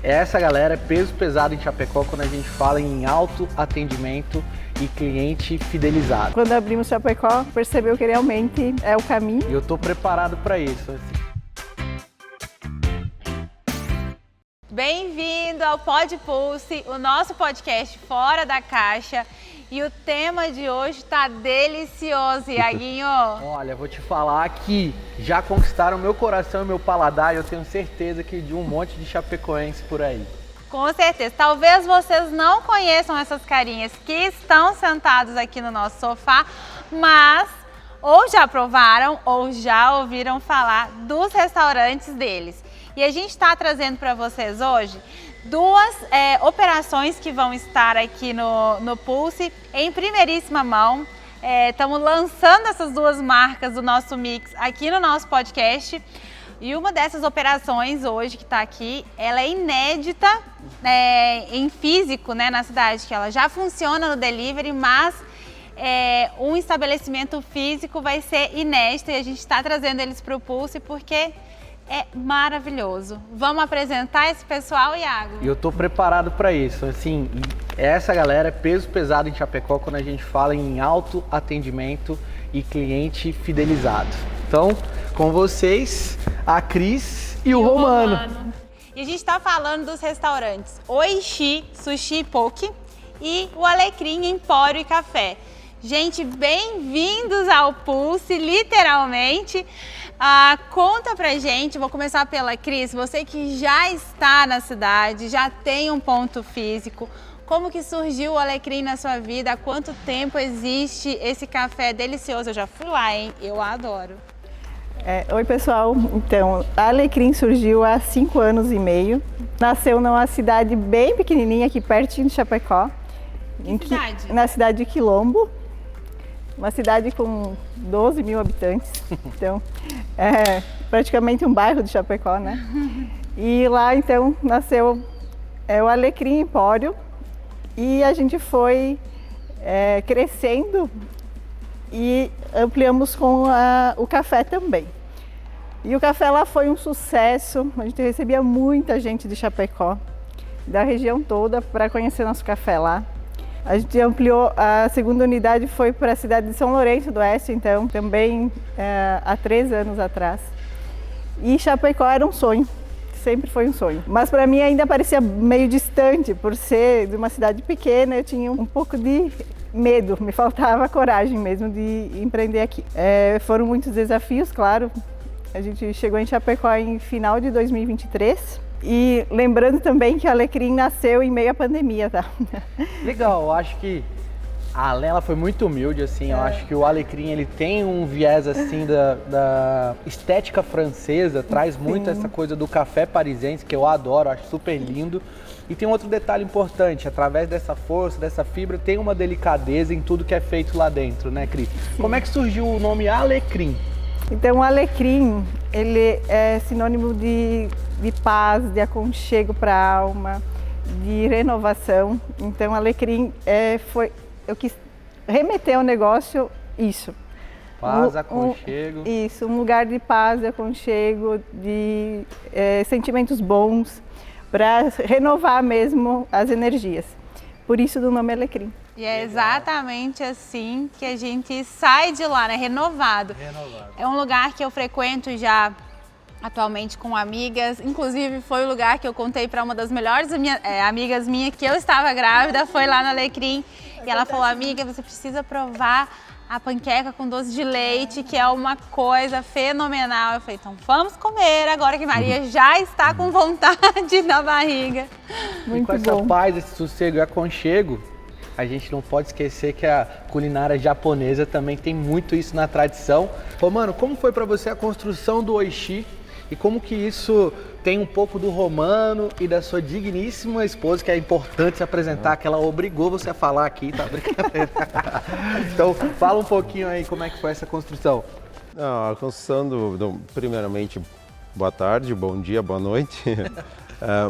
Essa galera é peso pesado em Chapecó quando a gente fala em alto atendimento e cliente fidelizado. Quando abrimos Chapecó, percebeu que realmente é o caminho. E eu tô preparado para isso. Bem-vindo ao Pod Pulse, o nosso podcast fora da caixa. E o tema de hoje tá delicioso, Iaguinho. Olha, vou te falar que já conquistaram meu coração e meu paladar, e eu tenho certeza que de um monte de chapecoense por aí. Com certeza. Talvez vocês não conheçam essas carinhas que estão sentados aqui no nosso sofá, mas ou já provaram ou já ouviram falar dos restaurantes deles. E a gente está trazendo para vocês hoje duas operações que vão estar aqui no Pulse em primeiríssima mão. Estamos lançando essas duas marcas do nosso mix aqui no nosso podcast. E uma dessas operações hoje que está aqui, ela é inédita em físico, né, na cidade, que ela já funciona no delivery, mas um estabelecimento físico vai ser inédito e a gente está trazendo eles para o Pulse porque é maravilhoso. Vamos apresentar esse pessoal, Iago? E eu tô preparado para isso. Assim, essa galera é peso pesado em Chapecó quando a gente fala em alto atendimento e cliente fidelizado. Então, com vocês, a Cris e o Romano. E a gente está falando dos restaurantes Oishi, Sushi e Poke e o Alecrim Empório e Café. Gente, bem-vindos ao Pulse, literalmente. Conta pra gente, vou começar pela Cris, você que já está na cidade, já tem um ponto físico, como que surgiu o Alecrim na sua vida? Há quanto tempo existe esse café delicioso? Eu já fui lá, hein? Eu adoro. Oi pessoal, então a Alecrim surgiu há 5 anos e meio, nasceu numa cidade bem pequenininha aqui pertinho de Chapecó. Cidade? Na cidade de Quilombo, uma cidade com 12 mil habitantes, então é praticamente um bairro de Chapecó, né? E lá então nasceu o Alecrim Empório e a gente foi crescendo e ampliamos com o café também. E o café lá foi um sucesso, a gente recebia muita gente de Chapecó, da região toda, para conhecer nosso café lá. A gente ampliou, a segunda unidade foi para a cidade de São Lourenço do Oeste, então também há 3 anos atrás. E Chapecó era um sonho, sempre foi um sonho. Mas para mim ainda parecia meio distante, por ser de uma cidade pequena, eu tinha um pouco de medo, me faltava coragem mesmo de empreender aqui. Foram muitos desafios, claro. A gente chegou em Chapecó em final de 2023. E lembrando também que a Alecrim nasceu em meio à pandemia, tá? Legal, eu acho que a Lela foi muito humilde, assim, eu acho que o Alecrim, ele tem um viés, assim, da estética francesa, traz muito essa coisa do café parisiense, que eu adoro, acho super lindo. E tem outro detalhe importante, através dessa força, dessa fibra, tem uma delicadeza em tudo que é feito lá dentro, né, Cris? Como é que surgiu o nome Alecrim? Então, o Alecrim, ele é sinônimo de paz, de aconchego para a alma, de renovação. Então, Alecrim eu quis remeter ao negócio isso. Paz, aconchego. Isso, um lugar de paz, de aconchego, de sentimentos bons, para renovar mesmo as energias. Por isso do nome Alecrim. E é exatamente assim que a gente sai de lá, né? Renovado. É um lugar que eu frequento já atualmente com amigas. Inclusive foi o lugar que eu contei para uma das melhores amigas minhas que eu estava grávida, foi lá no Alecrim. E ela falou, amiga, você precisa provar a panqueca com doce de leite, que é uma coisa fenomenal. Eu falei, então vamos comer agora que Maria já está com vontade na barriga. Muito bom. E com essa paz, esse sossego e aconchego, a gente não pode esquecer que a culinária japonesa também tem muito isso na tradição. Romano, como foi para você a construção do Oishi e como que isso tem um pouco do Romano e da sua digníssima esposa, que é importante se apresentar, que ela obrigou você a falar aqui, tá brincadeira? Então, fala um pouquinho aí como é que foi essa construção. A construção primeiramente, boa tarde, bom dia, boa noite.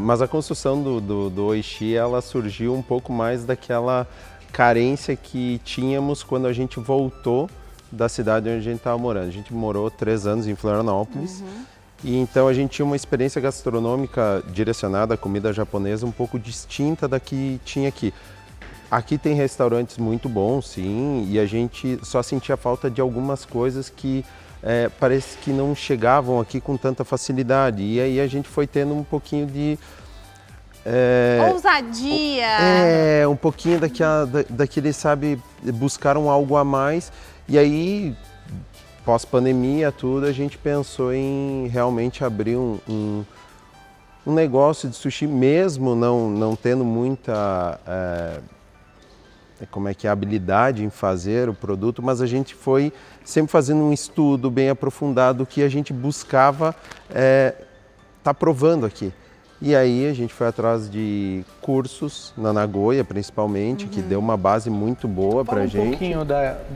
Mas a construção do Oishi, ela surgiu um pouco mais daquela carência que tínhamos quando a gente voltou da cidade onde a gente estava morando. A gente morou 3 anos em Florianópolis E então a gente tinha uma experiência gastronômica direcionada à comida japonesa um pouco distinta da que tinha aqui. Aqui tem restaurantes muito bons, sim, e a gente só sentia falta de algumas coisas que parece que não chegavam aqui com tanta facilidade. E aí a gente foi tendo um pouquinho de... ousadia! Um pouquinho daquele, sabe, buscaram algo a mais. E aí, pós-pandemia, tudo, a gente pensou em realmente abrir um negócio de sushi, mesmo não tendo muita habilidade em fazer o produto, mas a gente foi sempre fazendo um estudo bem aprofundado que a gente buscava tá provando aqui. E aí a gente foi atrás de cursos na Nagoya, principalmente, que deu uma base muito boa pra gente. Um pouquinho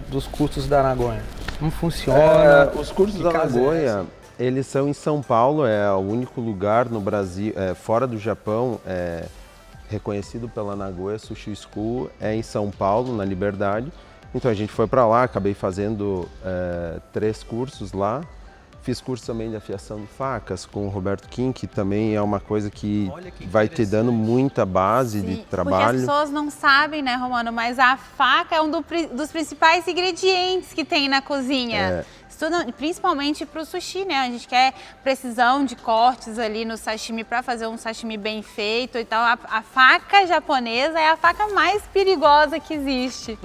dos cursos da Nagoya. Como funciona? Os cursos da Nagoya, eles são em São Paulo, é o único lugar no Brasil, fora do Japão, reconhecido pela Nagoya Sushi School, é em São Paulo, na Liberdade. Então a gente foi para lá, acabei fazendo 3 cursos lá. Fiz curso também de afiação de facas com o Roberto Kim, que também é uma coisa que vai te dando muita base de trabalho. Porque as pessoas não sabem, né, Romano, mas a faca é um dos principais ingredientes que tem na cozinha. Principalmente para o sushi, né? A gente quer precisão de cortes ali no sashimi para fazer um sashimi bem feito e tal. A faca japonesa é a faca mais perigosa que existe.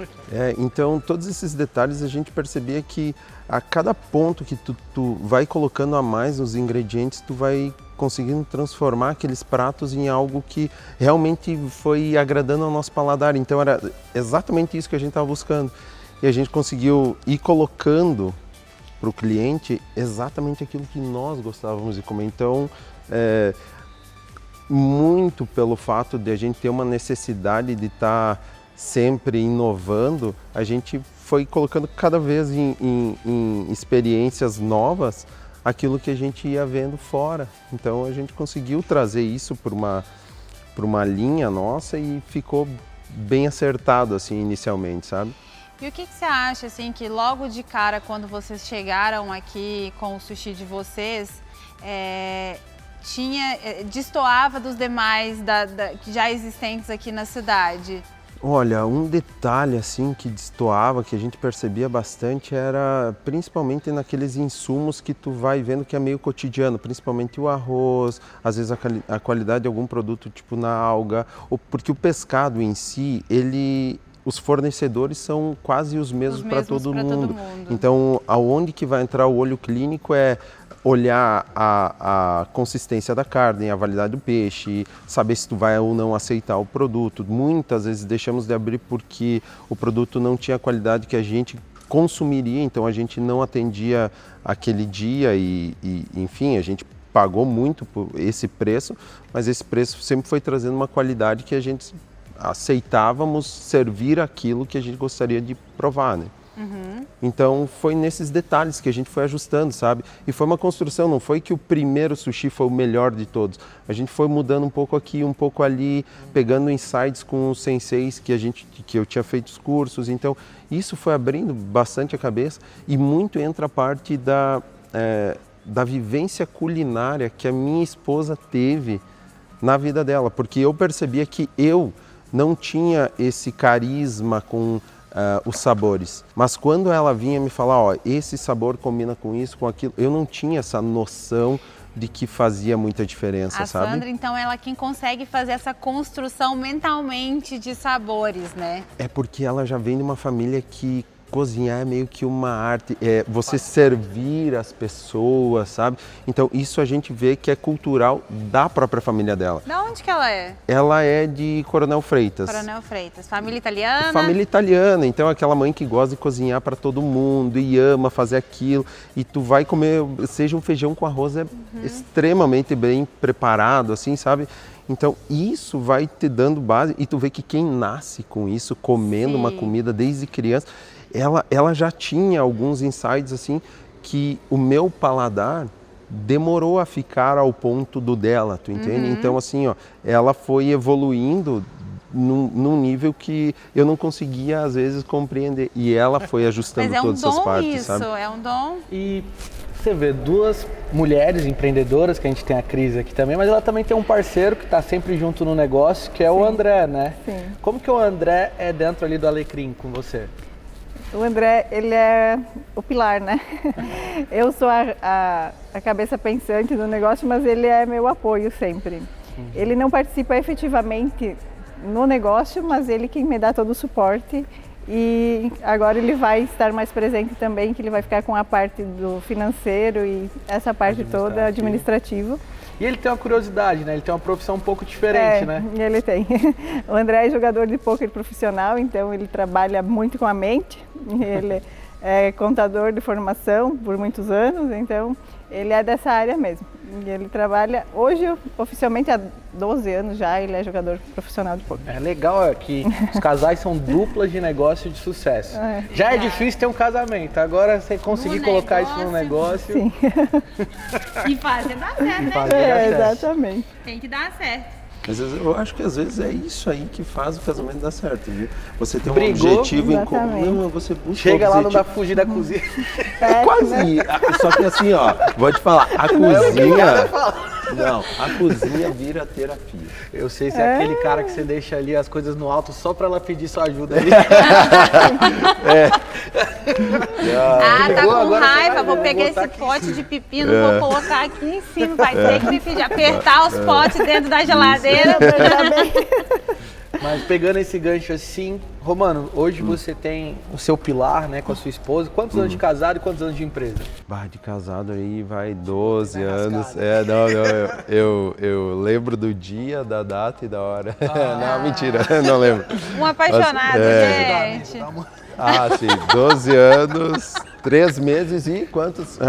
Então todos esses detalhes a gente percebia que a cada ponto que tu vai colocando a mais nos ingredientes, tu vai conseguindo transformar aqueles pratos em algo que realmente foi agradando ao nosso paladar. Então era exatamente isso que a gente estava buscando. E a gente conseguiu ir colocando para o cliente exatamente aquilo que nós gostávamos de comer. Então, muito pelo fato de a gente ter uma necessidade de estar sempre inovando, a gente foi colocando cada vez em experiências novas aquilo que a gente ia vendo fora. Então a gente conseguiu trazer isso para uma linha nossa e ficou bem acertado assim inicialmente, sabe? E o que você acha, assim, que logo de cara, quando vocês chegaram aqui com o sushi de vocês, destoava dos demais que já existentes aqui na cidade? Olha, um detalhe assim que destoava, que a gente percebia bastante, era principalmente naqueles insumos que tu vai vendo que é meio cotidiano, principalmente o arroz, às vezes a qualidade de algum produto tipo na alga, porque o pescado em si, os fornecedores são quase os mesmos para todo mundo. Então, aonde que vai entrar o olho clínico é olhar a consistência da carne, a validade do peixe, saber se tu vai ou não aceitar o produto. Muitas vezes deixamos de abrir porque o produto não tinha a qualidade que a gente consumiria, então a gente não atendia aquele dia e enfim, a gente pagou muito por esse preço, mas esse preço sempre foi trazendo uma qualidade que a gente aceitávamos servir aquilo que a gente gostaria de provar, né? Então foi nesses detalhes que a gente foi ajustando, sabe? E foi uma construção, não foi que o primeiro sushi foi o melhor de todos. A gente foi mudando um pouco aqui, um pouco ali, pegando insights com os senseis que eu tinha feito os cursos. Então isso foi abrindo bastante a cabeça e muito entra a parte da vivência culinária que a minha esposa teve na vida dela, porque eu percebia que eu não tinha esse carisma com os sabores, mas quando ela vinha me falar, ó, esse sabor combina com isso, com aquilo, eu não tinha essa noção de que fazia muita diferença, sabe? A Sandra, então, ela é quem consegue fazer essa construção mentalmente de sabores, né? É porque ela já vem de uma família que cozinhar é meio que uma arte, você servir as pessoas, sabe? Então isso a gente vê que é cultural da própria família dela. De onde que ela é? Ela é de Coronel Freitas. Coronel Freitas, família italiana? Família italiana, então é aquela mãe que gosta de cozinhar para todo mundo e ama fazer aquilo. E tu vai comer, seja um feijão com arroz, extremamente bem preparado, assim, sabe? Então isso vai te dando base e tu vê que quem nasce com isso, comendo uma comida desde criança, ela já tinha alguns insights assim que o meu paladar demorou a ficar ao ponto do dela, tu entende? Então assim, ó, ela foi evoluindo num nível que eu não conseguia às vezes compreender e ela foi ajustando todas essas partes, isso, sabe? É um dom. E Você vê duas mulheres empreendedoras, que a gente tem a Cris aqui também, mas ela também tem um parceiro que está sempre junto no negócio, que é o André, né? Sim. Como que o André é dentro ali do Alecrim com você? O André, ele é o pilar, né? Eu sou a cabeça pensante do negócio, mas ele é meu apoio sempre. Ele não participa efetivamente no negócio, mas ele quem me dá todo o suporte. E agora ele vai estar mais presente também, que ele vai ficar com a parte do financeiro e essa parte toda administrativa. E ele tem uma curiosidade, né? Ele tem uma profissão um pouco diferente, né? Ele tem. O André é jogador de pôquer profissional, então ele trabalha muito com a mente. Ele é contador de formação por muitos anos, então ele é dessa área mesmo. E ele trabalha, hoje, oficialmente há 12 anos já, ele é jogador profissional de pôquer. É legal que os casais são duplas de negócio de sucesso. Já é difícil ter um casamento, agora você conseguir colocar isso no negócio... Sim. E fazer dar certo, né? Fazer dar certo. Exatamente. Tem que dar certo. Às vezes, eu acho que às vezes é isso aí que faz o casamento dar certo, viu? Você tem um Brigou, objetivo em exatamente. comum, você busca Chega o lá, não dá objetivo. pra fugir da cozinha. É quase. Só que assim, ó, vou te falar, a cozinha. Não, a cozinha vira terapia. Eu sei se é aquele cara que você deixa ali as coisas no alto só pra ela pedir sua ajuda ali. Ah, tá Ligou, com agora você raiva, vai vou ver, pegar vou botar esse aqui. pote de pepino, vou colocar aqui em cima, vai ter que me pedir, apertar os potes dentro da geladeira. Mas pegando esse gancho assim, Romano, hoje você tem o seu pilar, né, com a sua esposa. Quantos anos de casado e quantos anos de empresa? Bah, de casado aí vai 12 Vai anos. rascado. Eu lembro do dia, da data e da hora. Não, mentira, não lembro. Um apaixonado, gente. Ah, sim, 12 anos, 3 meses e quantos?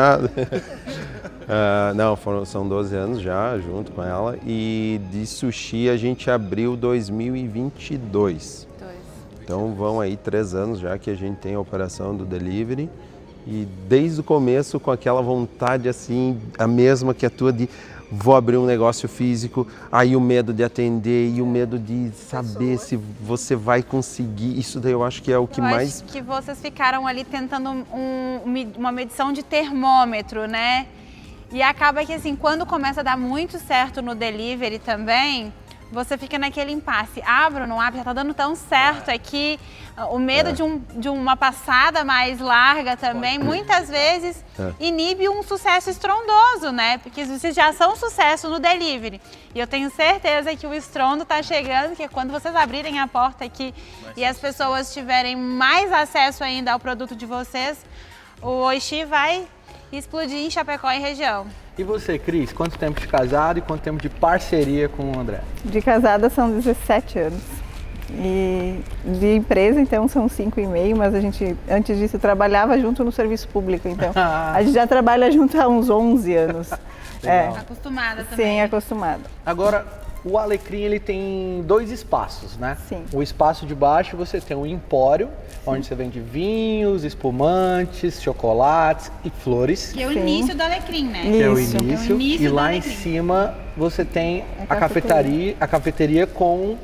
Não, são 12 anos já junto com ela, e de sushi a gente abriu 2022. Então vão aí 3 anos já que a gente tem a operação do delivery, e desde o começo com aquela vontade assim, a mesma que a tua de vou abrir um negócio físico, aí o medo de atender e o medo de saber se você vai conseguir, isso daí eu acho que é o que mais... Acho que vocês ficaram ali tentando uma medição de termômetro, né? E acaba que assim, quando começa a dar muito certo no delivery também, você fica naquele impasse. Abro, não abro, já tá dando tão certo aqui. O medo de uma passada mais larga também, muitas vezes, inibe um sucesso estrondoso, né? Porque vocês já são sucesso no delivery. E eu tenho certeza que o estrondo tá chegando, que quando vocês abrirem a porta aqui e as pessoas tiverem mais acesso ainda ao produto de vocês, o Oishi vai explodir em Chapecó e região. E você, Cris, quanto tempo de casado e quanto tempo de parceria com o André? De casada são 17 anos. E de empresa, então, são 5,5, mas a gente, antes disso, trabalhava junto no serviço público, então. A gente já trabalha junto há uns 11 anos. Legal. Acostumada também. Sim, acostumada. Agora, o Alecrim, ele tem 2 espaços, né? Sim. O espaço de baixo você tem um empório, onde você vende vinhos, espumantes, chocolates e flores. Que é o Sim. início do Alecrim, né? Que é o Isso. início. É o início E do lá em Alecrim. cima você tem A a cafeteria com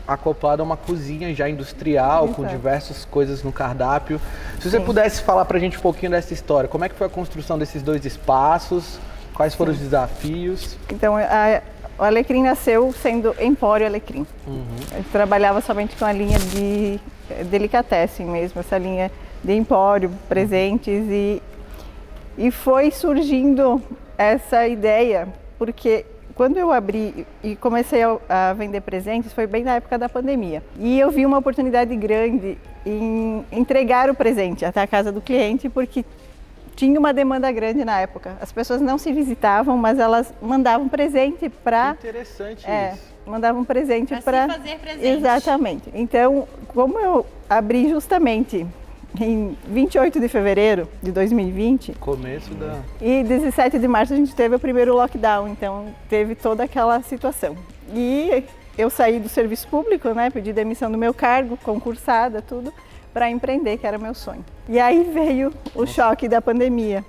acoplada a uma cozinha já industrial, com Exato. diversas coisas no cardápio. Se você pudesse falar pra gente um pouquinho dessa história, como é que foi a construção desses 2 espaços? Quais foram os desafios? Então, o Alecrim nasceu sendo Empório Alecrim. A gente trabalhava somente com a linha de delicatessen mesmo, essa linha de empório, presentes, e foi surgindo essa ideia, porque quando eu abri e comecei a vender presentes, foi bem na época da pandemia. E eu vi uma oportunidade grande em entregar o presente até a casa do cliente, porque tinha uma demanda grande na época. As pessoas não se visitavam, mas elas mandavam presente para... Interessante isso. Mandavam presente Pra para... se fazer presente. Exatamente. Então, como eu abri justamente em 28 de fevereiro de 2020, Começo da... e 17 de março a gente teve o primeiro lockdown, então teve toda aquela situação. E eu saí do serviço público, né, pedi demissão do meu cargo, concursada, tudo, para empreender, que era meu sonho. E aí veio o choque da pandemia.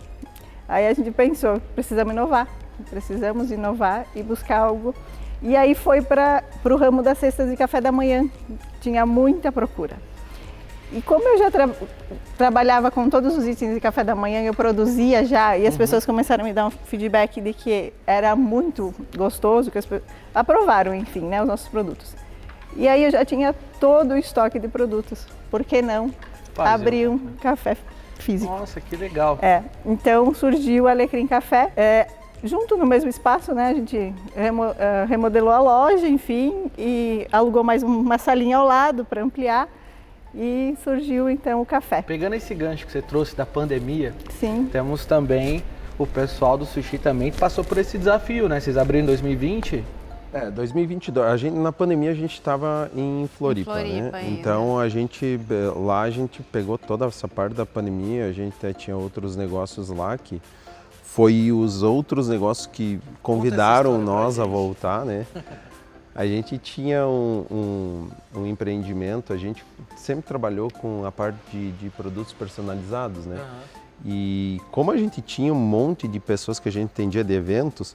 Aí a gente pensou, precisamos inovar e buscar algo. E aí foi para o ramo das cestas de café da manhã, tinha muita procura. E como eu já trabalhava com todos os itens de café da manhã, eu produzia já, e as pessoas começaram a me dar um feedback de que era muito gostoso, que aprovaram, enfim, né, os nossos produtos. E aí eu já tinha todo o estoque de produtos. Por que não abrir um café físico? Nossa, que legal. Então surgiu o Alecrim Café. Junto no mesmo espaço, né, a gente remodelou a loja, enfim, e alugou mais uma salinha ao lado para ampliar. E surgiu então o café. Pegando esse gancho que você trouxe da pandemia, Sim. Temos também o pessoal do sushi também que passou por esse desafio, né? Vocês abriram em 2020? 2022. Na pandemia a gente estava em Floripa, né? ainda. Então a gente pegou toda essa parte da pandemia, a gente até tinha outros negócios lá que foi os outros negócios que convidaram nós a voltar, né? A gente tinha um empreendimento, a gente sempre trabalhou com a parte de produtos personalizados, né? E como a gente tinha um monte de pessoas que a gente atendia de eventos,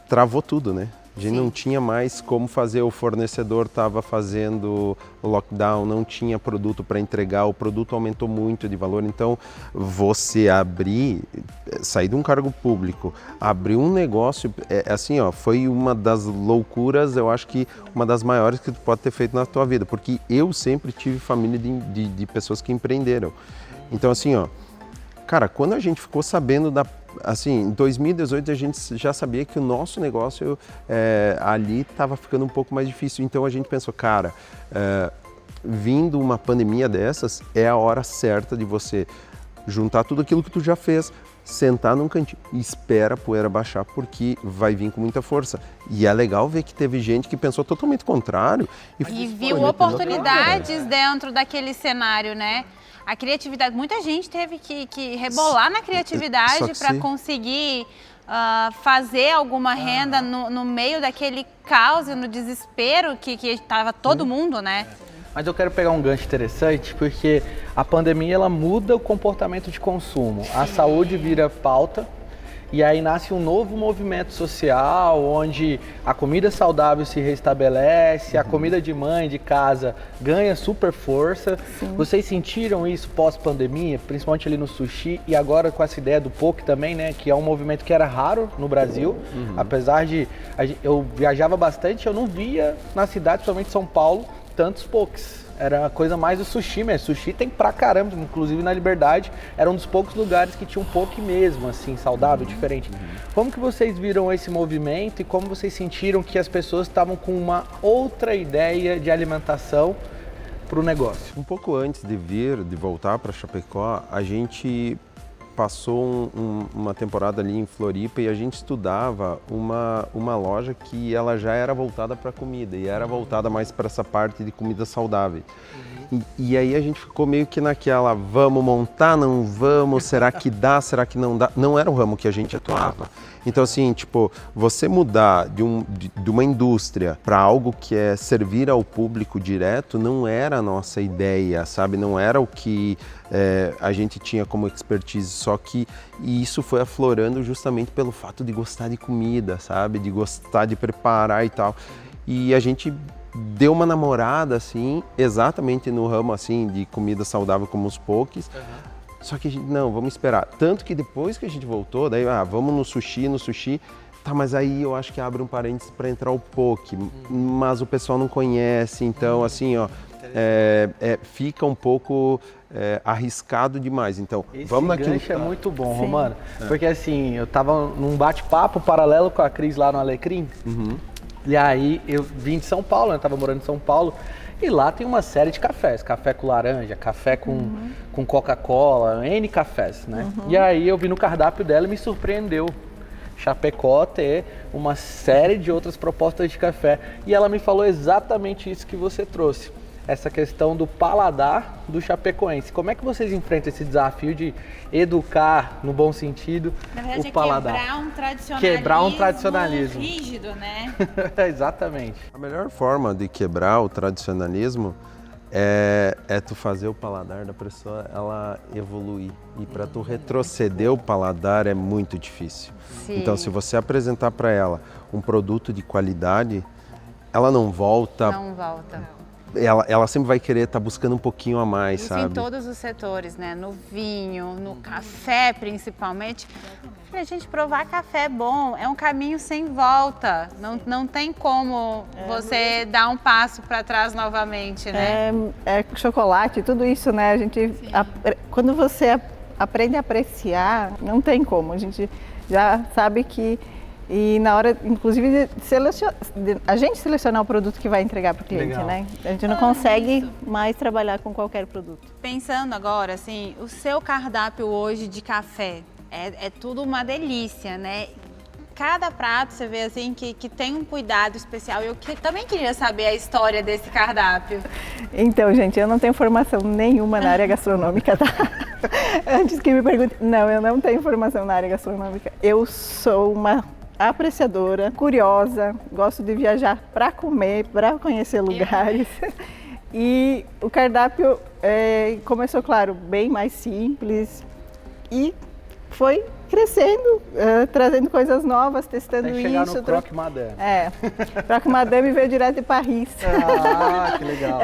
travou tudo, né? A gente não tinha mais como fazer, o fornecedor estava fazendo lockdown, não tinha produto para entregar, o produto aumentou muito de valor, então você sair de um cargo público, abrir um negócio, assim, ó, foi uma das loucuras, eu acho que uma das maiores que tu pode ter feito na tua vida, porque eu sempre tive família de pessoas que empreenderam. Então, assim, ó, cara, quando a gente ficou sabendo em 2018 a gente já sabia que o nosso negócio ali estava ficando um pouco mais difícil. Então a gente pensou, cara, vindo uma pandemia dessas, é a hora certa de você juntar tudo aquilo que tu já fez, sentar num cantinho e espera a poeira baixar, porque vai vir com muita força. E é legal ver que teve gente que pensou totalmente o contrário. E viu oportunidades dentro daquele cenário, né? A criatividade, muita gente teve que rebolar na criatividade para conseguir fazer alguma renda no meio daquele caos e no desespero que estava todo mundo, né? Mas eu quero pegar um gancho interessante, porque a pandemia ela muda o comportamento de consumo. A saúde vira pauta. E aí nasce um novo movimento social, onde a comida saudável se restabelece, a comida de mãe, de casa, ganha super força. Sim. Vocês sentiram isso pós-pandemia, principalmente ali no sushi, e agora com essa ideia do poke também, né? Que é um movimento que era raro no Brasil. Apesar de... Eu viajava bastante, eu não via na cidade, principalmente São Paulo, tantos pokes. Era a coisa mais do sushi mesmo. Sushi tem pra caramba, inclusive na Liberdade era um dos poucos lugares que tinha um poke mesmo, assim, saudável, diferente. Como que vocês viram esse movimento e como vocês sentiram que as pessoas estavam com uma outra ideia de alimentação pro negócio? Um pouco antes de voltar para Chapecó, a gente passou uma temporada ali em Floripa e a gente estudava uma loja que ela já era voltada para comida e era voltada mais para essa parte de comida saudável. E aí a gente ficou meio que naquela, vamos montar, não vamos, será que dá, será que não dá? Não era o ramo que a gente atuava. Então assim, tipo, você mudar de uma indústria para algo que é servir ao público direto não era a nossa ideia, sabe? Não era o que a gente tinha como expertise, só que isso foi aflorando justamente pelo fato de gostar de comida, sabe? De gostar de preparar e tal. E a gente deu uma namorada, assim, exatamente no ramo, assim, de comida saudável como os pokes. Só que a gente, não, vamos esperar. Tanto que depois que a gente voltou, daí, vamos no sushi. Tá, mas aí eu acho que abre um parênteses para entrar o poke. Mas o pessoal não conhece, então, assim, ó, fica um pouco arriscado demais. Então, vamos naquilo. Esse gancho é muito bom, Romano. Porque, assim, eu tava num bate-papo paralelo com a Cris lá no Alecrim. E aí eu vim de São Paulo, né? Tava morando em São Paulo. E lá tem uma série de cafés. Café com laranja, café com Coca-Cola, N cafés, né? E aí eu vi no cardápio dela e me surpreendeu. Chapecó ter uma série de outras propostas de café. E ela me falou exatamente isso que você trouxe. Essa questão do paladar do chapecoense. Como é que vocês enfrentam esse desafio de educar, no bom sentido, na verdade, o paladar? Quebrar um tradicionalismo rígido, né? Exatamente. A melhor forma de quebrar o tradicionalismo é tu fazer o paladar da pessoa ela evoluir. E para tu retroceder o paladar é muito difícil. Sim. Então, se você apresentar para ela um produto de qualidade, ela não volta. Não volta. ela sempre vai querer estar buscando um pouquinho a mais, Isso sabe? em todos os setores, né? No vinho, no café principalmente. Pra gente provar café bom, é um caminho sem volta. Não tem como você dar um passo para trás novamente, né? É chocolate, tudo isso, né? A gente, quando você aprende a apreciar, não tem como. A gente já sabe que, e na hora, inclusive, a gente selecionar o produto que vai entregar para o cliente, Legal. né? A gente não consegue mais trabalhar com qualquer produto. Pensando agora, assim, o seu cardápio hoje de café é tudo uma delícia, né? Cada prato você vê assim que tem um cuidado especial. Eu também queria saber a história desse cardápio. Então, gente, eu não tenho formação nenhuma na área gastronômica, tá? Antes que me perguntem, não, eu não tenho formação na área gastronômica. Eu sou uma apreciadora, curiosa, gosto de viajar para comer, para conhecer lugares. E o cardápio começou, claro, bem mais simples e foi crescendo, trazendo coisas novas, testando Até chegar isso. no Croque Madame. Croque Madame veio direto de Paris. Ah, que legal.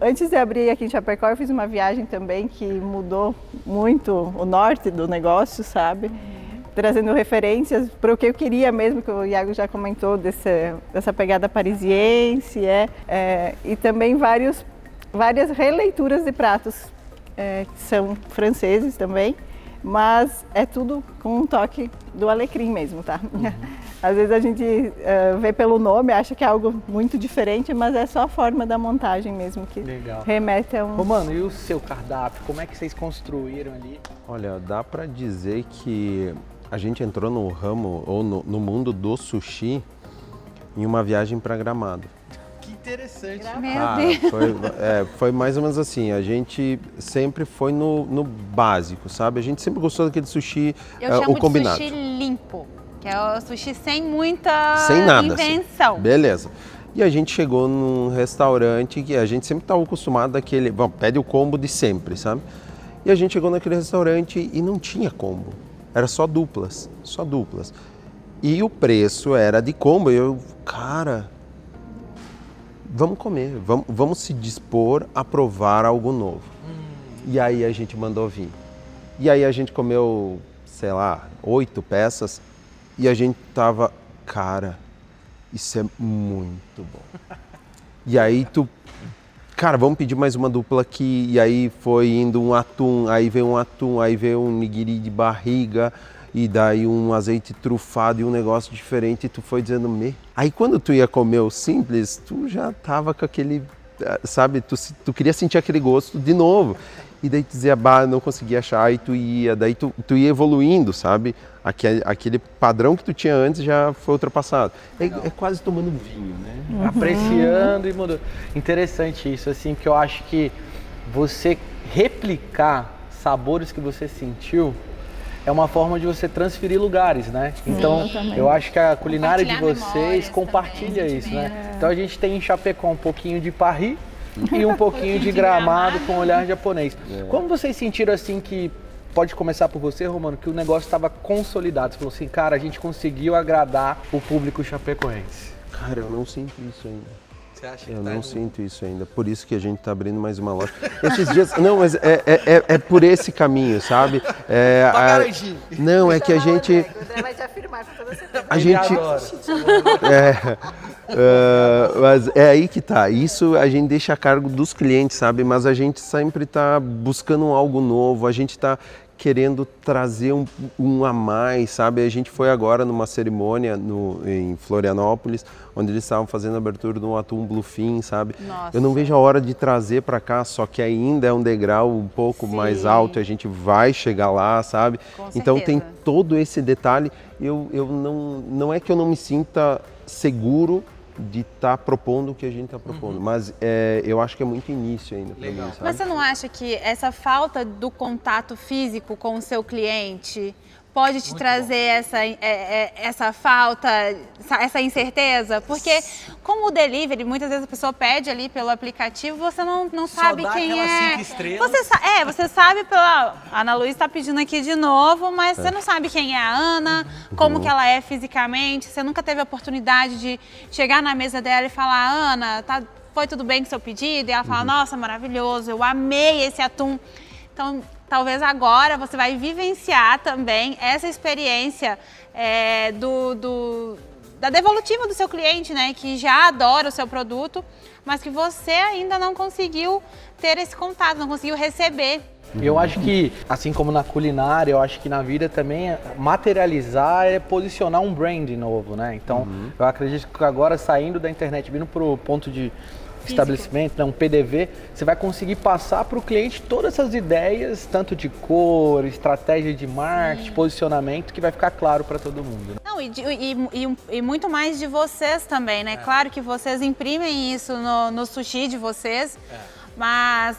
Antes de abrir aqui em Chapecó, eu fiz uma viagem também que mudou muito o norte do negócio, sabe? Trazendo referências para o que eu queria mesmo, que o Iago já comentou, dessa pegada parisiense, e também várias releituras de pratos que são franceses também, mas é tudo com um toque do alecrim mesmo, tá? Às vezes a gente vê pelo nome, acha que é algo muito diferente, mas é só a forma da montagem mesmo que remete a um... Romano, e o seu cardápio? Como é que vocês construíram ali? Olha, dá para dizer que a gente entrou no ramo, ou no mundo do sushi, em uma viagem para Gramado. Que interessante. Meu Deus. Foi mais ou menos assim, a gente sempre foi no básico, sabe? A gente sempre gostou daquele sushi, Eu chamo o combinado. de sushi limpo, que é o sushi sem muita Sem nada, invenção. Assim. Beleza. E a gente chegou num restaurante que a gente sempre estava acostumado daquele, pede o combo de sempre, sabe? E a gente chegou naquele restaurante e não tinha combo, era só duplas. E o preço era de combo, e eu, cara... Vamos comer, vamos se dispor a provar algo novo. E aí a gente mandou vir. E aí a gente comeu, sei lá, 8 peças e a gente tava, cara, isso é muito bom. E aí cara, vamos pedir mais uma dupla aqui. E aí foi indo um atum, aí veio um nigiri de barriga. E daí um azeite trufado e um negócio diferente, e tu foi dizendo, Aí quando tu ia comer o simples, tu já tava com aquele, sabe, tu queria sentir aquele gosto de novo. E daí tu dizia, não conseguia achar, e daí tu ia evoluindo, sabe? Aquele padrão que tu tinha antes já foi ultrapassado. É quase tomando vinho, né? Apreciando e mudando. Interessante isso, assim, porque eu acho que você replicar sabores que você sentiu é uma forma de você transferir lugares, né? Então, eu acho que a culinária de vocês compartilha também, isso, né? Então a gente tem em Chapecó um pouquinho de Paris e um pouquinho de Gramado com olhar japonês. Como vocês sentiram assim que, pode começar por você, Romano, que o negócio estava consolidado? Você falou assim, cara, a gente conseguiu agradar o público chapecoense. Cara, eu não sinto isso ainda. Você acha que eu não sinto isso ainda, por isso que a gente está abrindo mais uma loja. Esses dias, não, mas é por esse caminho, sabe? Não, é que a gente... O André vai te afirmar com toda certeza. A gente... mas é aí que tá, isso a gente deixa a cargo dos clientes, sabe? Mas a gente sempre está buscando algo novo, a gente está querendo trazer um a mais, sabe? A gente foi agora numa cerimônia em Florianópolis, onde eles estavam fazendo a abertura de um atum bluefin, sabe? Nossa. Eu não vejo a hora de trazer para cá, só que ainda é um degrau um pouco mais alto, a gente vai chegar lá, sabe? Então tem todo esse detalhe. Eu não é que eu não me sinta seguro de estar propondo o que a gente está propondo, mas eu acho que é muito início ainda para mim, sabe? Mas você não acha que essa falta do contato físico com o seu cliente pode te trazer essa falta, essa incerteza? Porque como o delivery, muitas vezes a pessoa pede ali pelo aplicativo, você não sabe quem é. 5 estrelas. Você sabe pela... A Ana Luísa está pedindo aqui de novo, mas você não sabe quem é a Ana, como que ela é fisicamente, você nunca teve a oportunidade de chegar na mesa dela e falar, Ana, foi tudo bem com o seu pedido? E ela fala, nossa, maravilhoso, eu amei esse atum. Então, talvez agora você vai vivenciar também essa experiência da devolutiva do seu cliente, né? Que já adora o seu produto, mas que você ainda não conseguiu ter esse contato, não conseguiu receber. Eu acho que, assim como na culinária, eu acho que na vida também materializar é posicionar um brand novo, né? Então, eu acredito que agora saindo da internet, vindo para o ponto de estabelecimento, né, um PDV, você vai conseguir passar para o cliente todas essas ideias, tanto de cor, estratégia de marketing, posicionamento, que vai ficar claro para todo mundo. Né? Não, e muito mais de vocês também, né? Claro que vocês imprimem isso no sushi de vocês, mas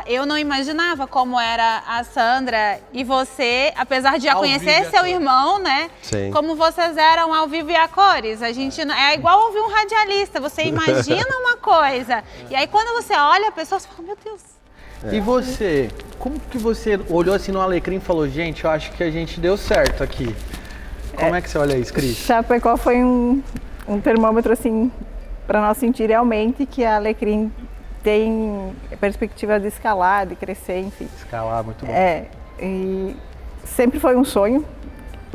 eu não imaginava como era a Sandra e você, apesar de já conhecer seu irmão, né? Sim. Como vocês eram ao vivo e a cores. A gente é igual ouvir um radialista, você imagina uma coisa e aí quando você olha a pessoa, você fala, meu Deus. E você, como que você olhou assim no Alecrim e falou, gente, eu acho que a gente deu certo aqui. Como é que você olha isso, Cris? Chapecó foi um termômetro assim para nós sentir realmente que a Alecrim tem perspectiva de escalar, de crescer, enfim. Escalar, muito bom. E sempre foi um sonho.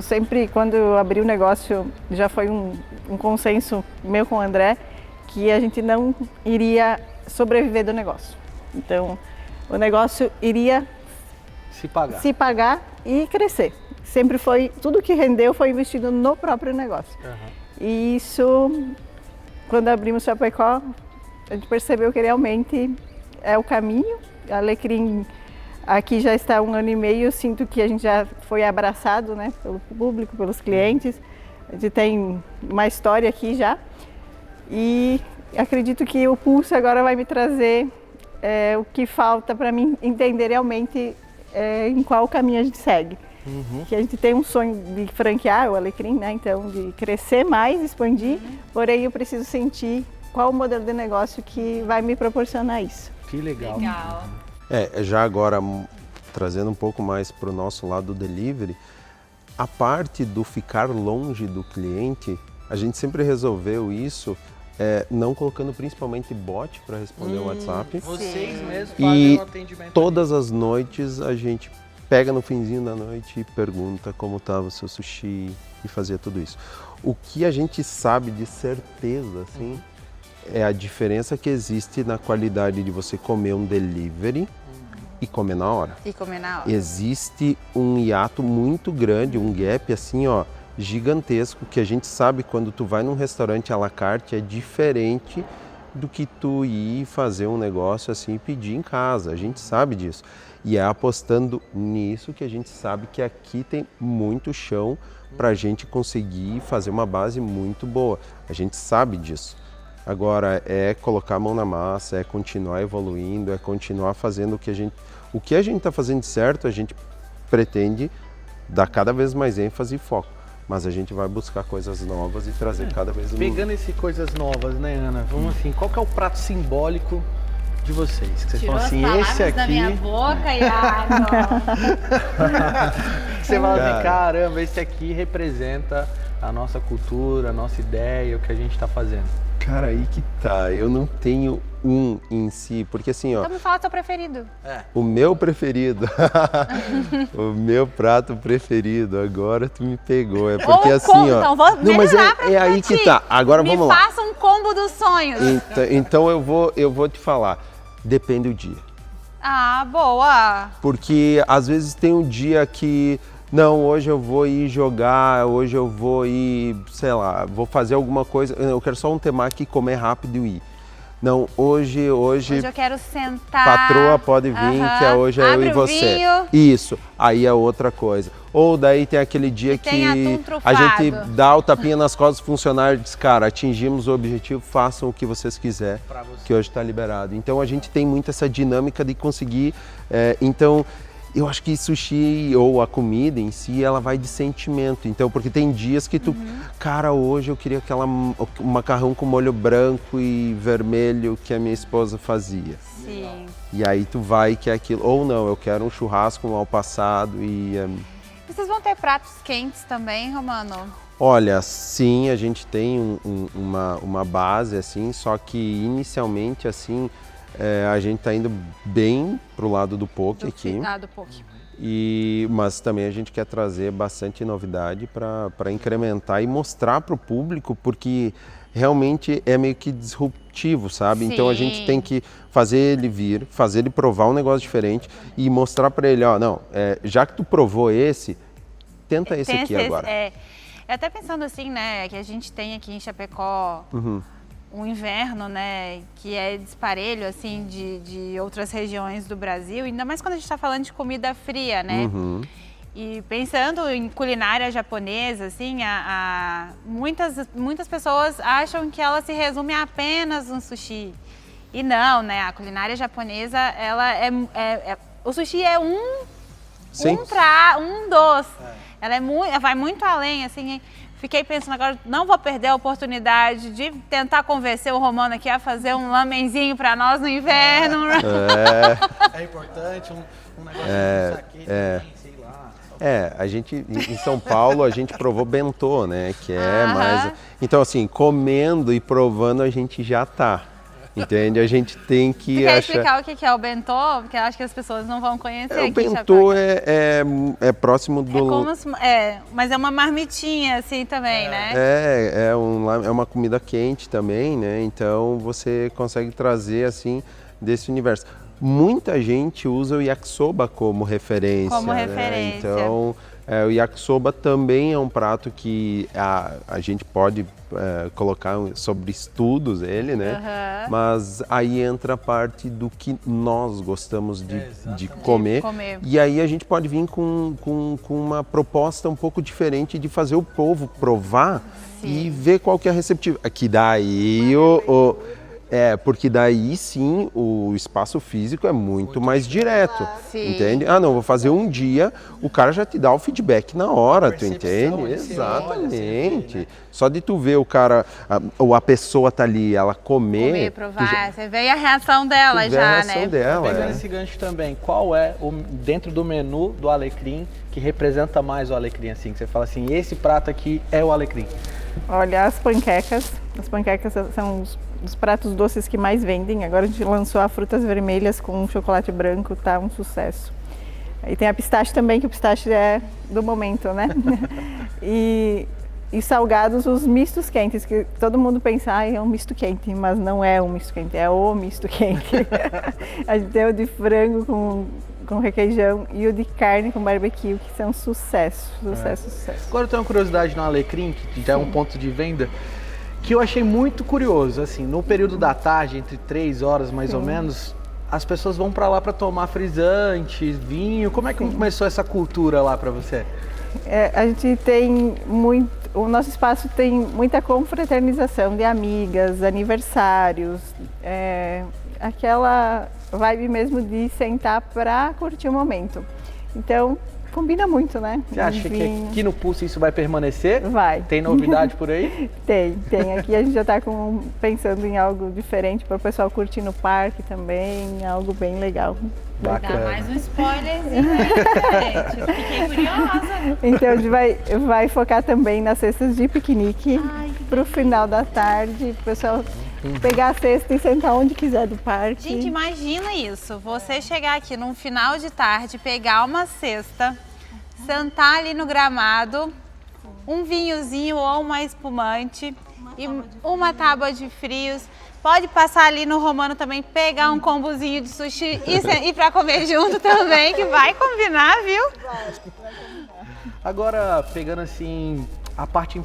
Sempre, quando eu abri o negócio, já foi um consenso meu com o André, que a gente não iria sobreviver do negócio. Então, o negócio iria se pagar e crescer. Sempre foi, tudo que rendeu foi investido no próprio negócio. E isso, quando abrimos o Chapecó, a gente percebeu que realmente é o caminho. A Alecrim aqui já está há 1 ano e meio, eu sinto que a gente já foi abraçado, né, pelo público, pelos clientes. A gente tem uma história aqui já e acredito que o Pulse agora vai me trazer o que falta para mim entender realmente em qual caminho a gente segue. Que a gente tem um sonho de franquear o Alecrim, né, então de crescer mais, expandir, porém eu preciso sentir qual o modelo de negócio que vai me proporcionar isso. Que legal. Já agora, trazendo um pouco mais para o nosso lado do delivery, a parte do ficar longe do cliente, a gente sempre resolveu isso não colocando principalmente bot para responder o WhatsApp. Vocês mesmos fazem o atendimento. Todas as noites a gente pega no finzinho da noite e pergunta como estava o seu sushi e fazia tudo isso. O que a gente sabe de certeza, assim, é a diferença que existe na qualidade de você comer um delivery e comer na hora. Existe um hiato muito grande, um gap assim, ó, gigantesco, que a gente sabe quando tu vai num restaurante à la carte é diferente do que tu ir fazer um negócio assim e pedir em casa. A gente sabe disso. E é apostando nisso que a gente sabe que aqui tem muito chão para a gente conseguir fazer uma base muito boa. A gente sabe disso. Agora, é colocar a mão na massa, é continuar evoluindo, é continuar fazendo o que a gente está fazendo de certo, a gente pretende dar cada vez mais ênfase e foco. Mas a gente vai buscar coisas novas e trazer cada vez mais. Pegando essas coisas novas, né, Ana? Vamos assim, qual que é o prato simbólico de vocês? Que vocês falam assim, esse aqui... da minha boca, Iago. Você fala assim, caramba, esse aqui representa a nossa cultura, a nossa ideia, o que a gente está fazendo. Cara, aí que tá, eu não tenho um em si, porque assim, ó... Então me fala o seu preferido. O meu preferido, o meu prato preferido, agora tu me pegou, é porque assim, ó... Então vou não, mas é aí que tá, agora vamos lá. Me faça um combo dos sonhos. Então eu vou te falar, depende do dia. Ah, boa! Porque às vezes tem um dia que... Não, hoje eu vou ir jogar, hoje eu vou ir, sei lá, vou fazer alguma coisa, eu quero só um temaki e comer rápido e ir. Não, hoje eu quero sentar. Patroa pode vir, que hoje é eu e você. Vinho. Isso, aí é outra coisa. Ou daí tem aquele dia que a gente dá o tapinha nas costas dos funcionários e diz, cara, atingimos o objetivo, façam o que vocês quiserem, que hoje está liberado. Então a gente tem muito essa dinâmica de conseguir, então... Eu acho que sushi ou a comida em si, ela vai de sentimento. Então, porque tem dias que tu... Cara, hoje eu queria um macarrão com molho branco e vermelho que a minha esposa fazia. Sim. E aí tu vai que é aquilo. Ou não, eu quero um churrasco mal passado e... Vocês vão ter pratos quentes também, Romano? Olha, sim, a gente tem uma base, assim, só que inicialmente, assim, a gente está indo bem pro lado do poke aqui. Do poke. Mas também a gente quer trazer bastante novidade para incrementar e mostrar para o público, porque realmente é meio que disruptivo, sabe? Sim. Então a gente tem que fazer ele vir, fazer ele provar um negócio diferente e mostrar para ele, ó, não, já que tu provou esse, tenta esse aqui agora. Até pensando assim, né, que a gente tem aqui em Chapecó um inverno, né, que é disparelho, assim, de outras regiões do Brasil, ainda mais quando a gente está falando de comida fria, né? E pensando em culinária japonesa, assim, muitas pessoas acham que ela se resume a apenas um sushi. E não, né, a culinária japonesa, ela o sushi é um doce. Ela vai muito além, assim. Fiquei pensando agora, não vou perder a oportunidade de tentar convencer o Romano aqui a fazer um lamenzinho para nós no inverno. É importante, um negócio de saque também, sei lá. A gente, em São Paulo, a gente provou bentô, né, que é mais... Então, assim, comendo e provando a gente já tá. Entende? A gente tem que Você quer explicar o que é o bentô? Porque eu acho que as pessoas não vão conhecer aqui. O bentô é próximo do... mas é uma marmitinha assim também, né? É uma comida quente também, né? Então você consegue trazer assim desse universo. Muita gente usa o yakisoba como referência. Né? Então o yakisoba também é um prato que a gente pode colocar sobre estudos ele, né? Mas aí entra a parte do que nós gostamos de comer. E aí a gente pode vir com uma proposta um pouco diferente de fazer o povo provar e ver qual que é a receptiva. Que daí porque daí sim o espaço físico é muito mais direto, entende? Não, vou fazer um dia, o cara já te dá o feedback na hora, tu entende? Exatamente. Só de tu ver o cara, ou a pessoa tá ali, ela comer... provar, você vê a reação dela já, né? Pegando esse gancho também, qual é, dentro do menu do Alecrim, que representa mais o Alecrim, assim, que você fala assim, esse prato aqui é o Alecrim? Olha, as panquecas são os pratos doces que mais vendem. Agora a gente lançou a frutas vermelhas com chocolate branco, tá um sucesso. Aí tem a pistache também, que o pistache é do momento, né? E salgados, os mistos quentes, que todo mundo pensa, é um misto quente, mas não é um misto quente, é o misto quente. A gente tem o de frango com requeijão e o de carne com barbecue, que são sucesso. Agora eu tenho uma curiosidade no Alecrim, que já é um ponto de venda, que eu achei muito curioso, assim, no período da tarde, entre 3 horas mais ou menos, as pessoas vão para lá para tomar frisante, vinho. Como é que começou essa cultura lá para você? A gente tem o nosso espaço tem muita confraternização de amigas, aniversários, aquela vibe mesmo de sentar para curtir o momento. Então, combina muito, né? Você acha que aqui no Pulse isso vai permanecer? Vai. Tem novidade por aí? Tem. Aqui a gente já está pensando em algo diferente para o pessoal curtir no parque também, algo bem legal. Bacana. Dá mais um spoilerzinho aí, gente. Fiquei curiosa. Então a gente vai focar também nas cestas de piquenique para o final da tarde, o pessoal pegar a cesta e sentar onde quiser do parque. Gente, imagina isso, você chegar aqui num final de tarde, pegar uma cesta, sentar ali no gramado, um vinhozinho ou uma espumante e uma tábua de frios. Pode passar ali no Romano também, pegar um combozinho de sushi e ir pra comer junto também, que vai combinar, viu? Agora, pegando assim a parte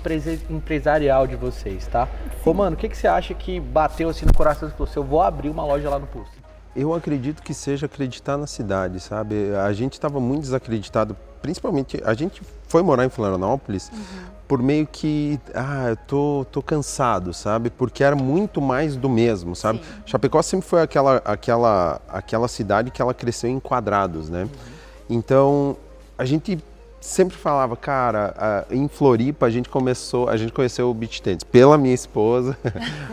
empresarial de vocês, tá? Romano, o que você acha que bateu assim no coração e falou assim, eu vou abrir uma loja lá no Pulse? Eu acredito que seja acreditar na cidade, sabe? A gente estava muito desacreditado, principalmente, a gente foi morar em Florianópolis por meio que, eu tô cansado, sabe? Porque era muito mais do mesmo, sabe? Chapecó sempre foi aquela cidade que ela cresceu em quadrados, né? Então, a gente sempre falava, cara, em Floripa a gente conheceu o beach tennis. Pela minha esposa,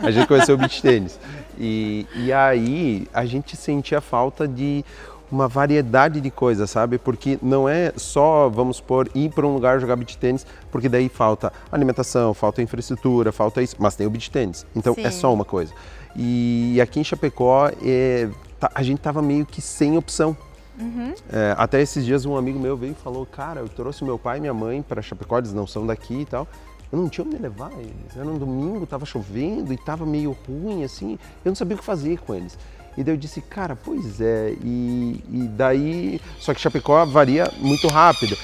a gente conheceu o beach tennis. E aí a gente sentia falta de uma variedade de coisas, sabe? Porque não é só, vamos supor, ir para um lugar jogar beach tênis, porque daí falta alimentação, falta infraestrutura, falta isso, mas tem o beach tênis. Então é só uma coisa. E aqui em Chapecó, a gente tava meio que sem opção. Até esses dias um amigo meu veio e falou, cara, eu trouxe meu pai e minha mãe para Chapecó, eles não são daqui e tal. Eu não tinha onde levar eles. Era um domingo, tava chovendo e tava meio ruim, assim. Eu não sabia o que fazer com eles. E daí eu disse, cara, pois é. E daí... Só que Chapecó varia muito rápido.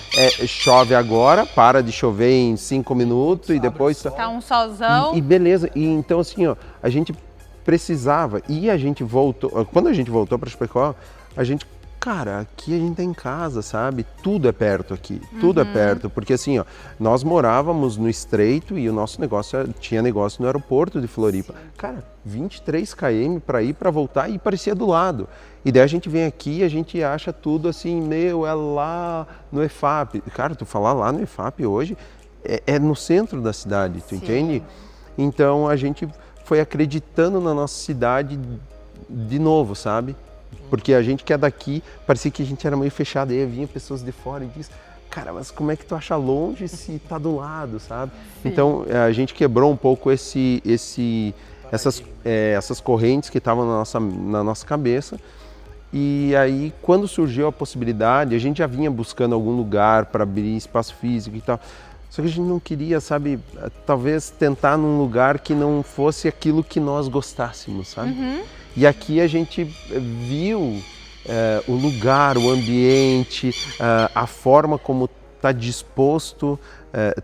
Chove agora, para de chover em 5 minutos e depois... Tá um solzão. E beleza. E então, assim, ó, a gente precisava. E a gente voltou... Quando a gente voltou para Chapecó, a gente... Cara, aqui a gente tá em casa, sabe? Tudo é perto aqui, tudo é perto. Porque assim, ó, nós morávamos no Estreito e o nosso negócio tinha negócio no aeroporto de Floripa. Cara, 23 km para ir, para voltar e parecia do lado. E daí a gente vem aqui e a gente acha tudo assim, meu, é lá no EFAP. Cara, tu falar lá no EFAP hoje é no centro da cidade, tu entende? Então a gente foi acreditando na nossa cidade de novo, sabe? Porque a gente que é daqui, parecia que a gente era meio fechado, aí vinha pessoas de fora e diz, cara, mas como é que tu acha longe se tá do lado, sabe? Sim. Então a gente quebrou um pouco essas correntes que estavam na nossa cabeça. E aí, quando surgiu a possibilidade, a gente já vinha buscando algum lugar para abrir espaço físico e tal. Só que a gente não queria, sabe, talvez tentar num lugar que não fosse aquilo que nós gostássemos, sabe? E aqui a gente viu o lugar, o ambiente, a forma como está disposto,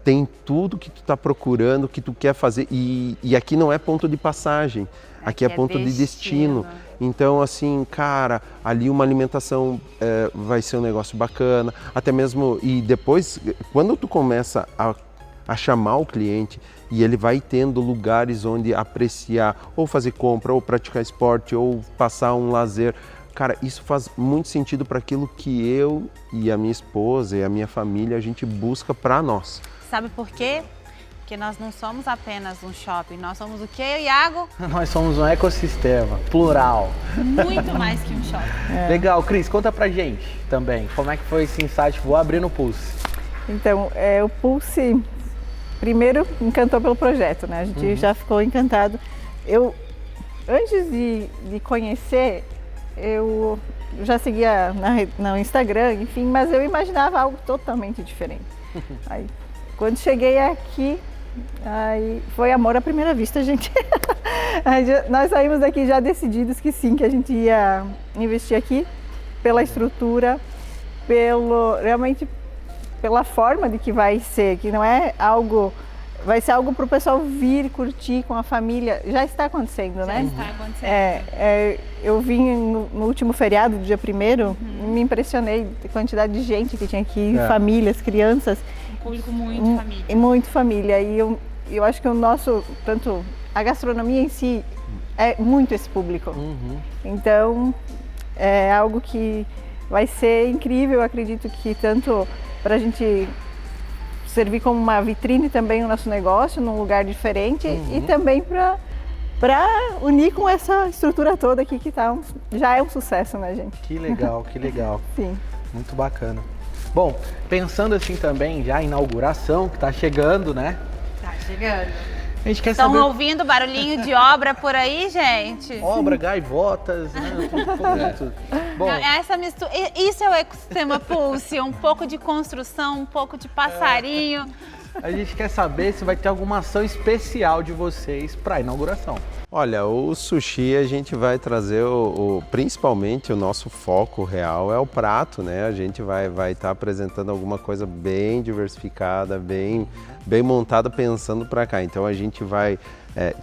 tem tudo que tu está procurando, que tu quer fazer. E aqui não é ponto de passagem, aqui é ponto de destino. Então, assim, cara, ali uma alimentação vai ser um negócio bacana, até mesmo, e depois, quando tu começa a chamar o cliente e ele vai tendo lugares onde apreciar, ou fazer compra, ou praticar esporte, ou passar um lazer, cara, isso faz muito sentido para aquilo que eu e a minha esposa e a minha família, a gente busca para nós. Sabe por quê? Porque nós não somos apenas um shopping, nós somos o quê, Iago? Nós somos um ecossistema, plural. Muito mais que um shopping. Legal, Cris, conta pra gente também, como é que foi esse insight? Vou abrir no Pulse. Então, o Pulse, primeiro, encantou pelo projeto, né? A gente já ficou encantado. Antes de conhecer, eu já seguia no Instagram, enfim, mas eu imaginava algo totalmente diferente. Aí, quando cheguei aqui, aí foi amor à primeira vista, gente. Nós saímos daqui já decididos que sim, que a gente ia investir aqui pela estrutura, realmente pela forma de que vai ser, que não é algo, vai ser algo para o pessoal vir curtir com a família. Já está acontecendo, né? Já está acontecendo. Eu vim no último feriado, do dia 1º, me impressionei com a quantidade de gente que tinha aqui, famílias, crianças. Público muito família. Muito família. E eu acho que o nosso, tanto a gastronomia em si, é muito esse público. Então, é algo que vai ser incrível. Eu acredito que tanto para a gente servir como uma vitrine também o nosso negócio, num lugar diferente, e também para unir com essa estrutura toda aqui que já é um sucesso, né, gente? Que legal, que legal. Sim. Muito bacana. Bom, pensando assim também, já a inauguração que está chegando, né? Tá chegando. A gente quer Estão saber... ouvindo barulhinho de obra por aí, gente? Obra, gaivotas, né? Tudo. Bom, Essa mistura, isso é o ecossistema Pulse, um pouco de construção, um pouco de passarinho. a gente quer saber se vai ter alguma ação especial de vocês para a inauguração. Olha, o sushi a gente vai trazer, principalmente o nosso foco real é o prato, né? A gente vai estar apresentando alguma coisa bem diversificada, bem montada pensando para cá. Então a gente vai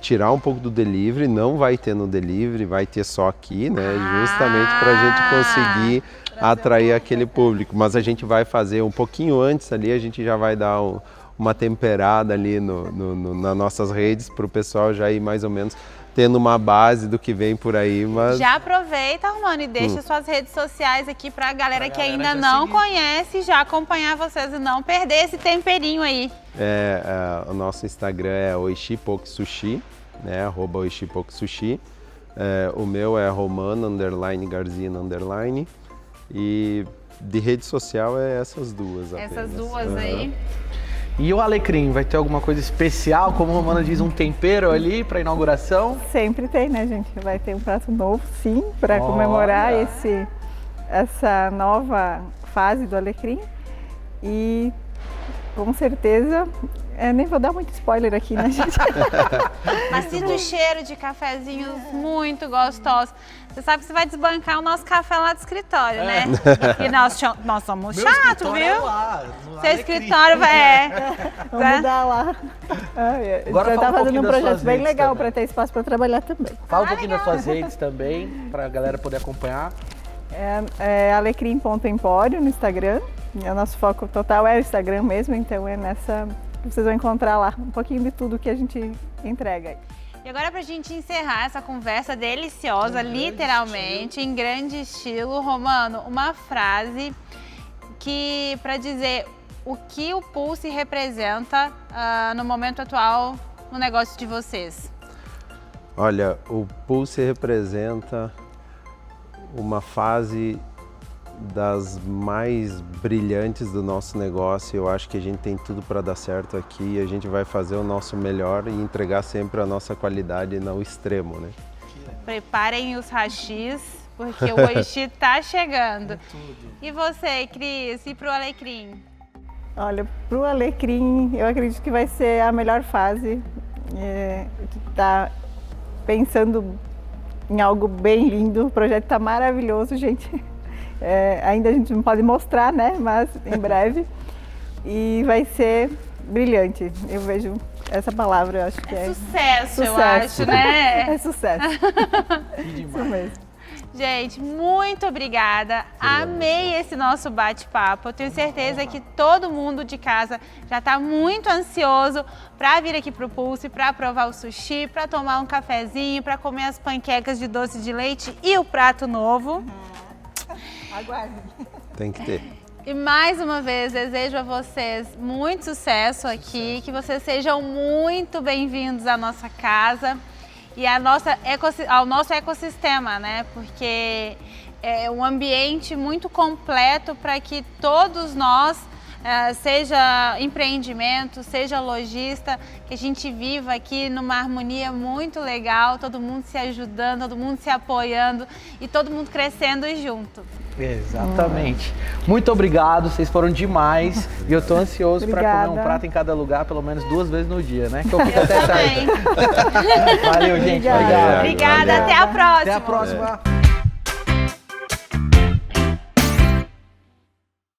tirar um pouco do delivery, não vai ter no delivery, vai ter só aqui, né? Justamente para a gente conseguir atrair aquele público. Mas a gente vai fazer um pouquinho antes ali, a gente já vai dar uma temperada ali nas nossas redes para o pessoal já ir mais ou menos tendo uma base do que vem por aí. Mas... Já aproveita, Romano, e deixa suas redes sociais aqui para a galera que ainda não conhece, já acompanhar vocês e não perder esse temperinho aí. O nosso Instagram é oishipokesushi, né? @oishipokesushi. O meu é Romano _Garzina _. E de rede social é essas duas apenas. Essas duas aí. E o alecrim, vai ter alguma coisa especial, como o Romano diz, um tempero ali para inauguração? Sempre tem, né, gente? Vai ter um prato novo, sim, para comemorar essa nova fase do alecrim. E com certeza, nem vou dar muito spoiler aqui, né, gente? Mas sinto o cheiro de cafezinhos muito gostosos. Você sabe que você vai desbancar o nosso café lá do escritório, né? E nós somos chatos, viu? Seu escritório Vamos mudar lá. Agora já fala tá um fazendo pouquinho um das projeto suas bem redes legal também. para ter espaço para trabalhar também. Fala um pouquinho das suas redes também, para a galera poder acompanhar. Alecrim.empório no Instagram. O nosso foco total é o Instagram mesmo, então é nessa que vocês vão encontrar lá um pouquinho de tudo que a gente entrega aí. E agora, pra gente encerrar essa conversa deliciosa, literalmente, em grande estilo, Romano, uma frase que, para dizer o que o Pulse representa no momento atual no negócio de vocês. Olha, o Pulse representa uma fase das mais brilhantes do nosso negócio. Eu acho que a gente tem tudo para dar certo aqui. A gente vai fazer o nosso melhor e entregar sempre a nossa qualidade no extremo, né? Preparem os hashis, porque o Oishi tá chegando. E você, Cris, e pro alecrim? Olha, pro alecrim, eu acredito que vai ser a melhor fase. Tá pensando em algo bem lindo. O projeto tá maravilhoso, gente. Ainda a gente não pode mostrar, né? Mas em breve. E vai ser brilhante. Eu vejo essa palavra, eu acho que é sucesso, eu acho, né? É sucesso. Isso mesmo. Gente, muito obrigada. Amei esse nosso bate-papo. Eu tenho certeza que todo mundo de casa já está muito ansioso para vir aqui pro Pulse, para provar o sushi, para tomar um cafezinho, para comer as panquecas de doce de leite e o prato novo. Aguardem. Tem que ter. E mais uma vez, desejo a vocês muito sucesso aqui, que vocês sejam muito bem-vindos à nossa casa e ao nosso ecossistema, né? Porque é um ambiente muito completo para que todos nós, seja empreendimento, seja lojista, que a gente viva aqui numa harmonia muito legal, todo mundo se ajudando, todo mundo se apoiando e todo mundo crescendo junto. Exatamente. Muito obrigado, vocês foram demais. E eu tô ansioso para comer um prato em cada lugar, pelo menos 2 vezes no dia, né? Que eu fico até tarde. Valeu, gente. Obrigada. Obrigada, até a próxima. Até a próxima.